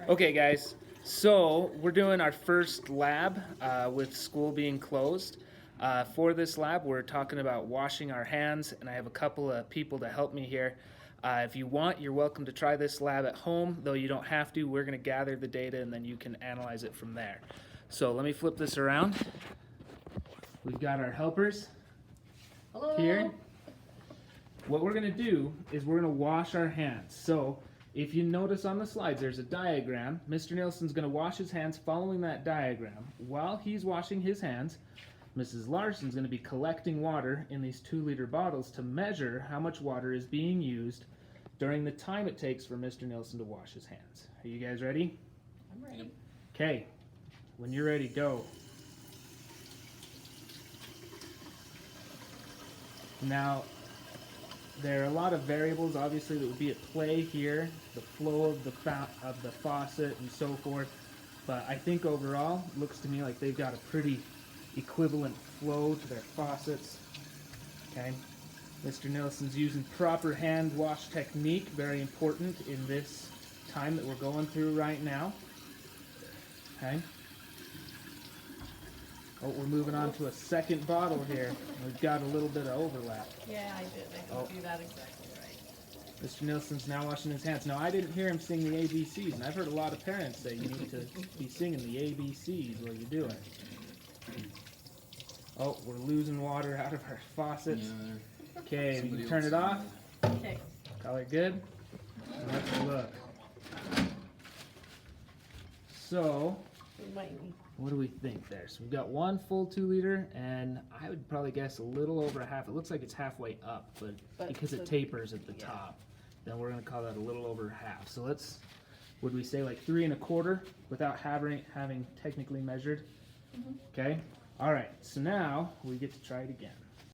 Okay, guys, so we're doing our first lab with school being closed. For this lab, we're talking about washing our hands, and I have a couple of people to help me here. If you want, you're welcome to try this lab at home, though you don't have to. We're going to gather the data, and then you can analyze it from there. So let me flip this around. We've got our helpers here. What we're going to do is we're going to wash our hands. So if you notice on the slides, there's a diagram. Mr. Nielsen's going to wash his hands following that diagram. While he's washing his hands, Mrs. Larson's going to be collecting water in these 2-liter bottles to measure how much water is being used during the time it takes for Mr. Nielsen to wash his hands. Are you guys ready? I'm ready. Okay. When you're ready, go. Now, there are a lot of variables, obviously, that would be at play here, the flow of the faucet and so forth. But I think overall, it looks to me like they've got a pretty equivalent flow to their faucets. Okay, Mr. Nielsen's using proper hand wash technique, very important in this time that we're going through right now. Okay. Oh, we're moving on to a second bottle here. We've got a little bit of overlap. Yeah, I did. I didn't do that exactly right. Mr. Nielsen's now washing his hands. Now, I didn't hear him sing the ABCs, and I've heard a lot of parents say you need to be singing the ABCs while you do it. Oh, we're losing water out of our faucets. Okay, we can turn it off. Okay. Color good. Let's look. So, We might need. what do we think there? So we've got one full 2-liter, and I would probably guess a little over a half. It looks like it's halfway up, but because it tapers at the top, then we're going to call that a little over half. So let's, would we say like 3 1/4 without having technically measured? Okay. All right. So now we get to try it again.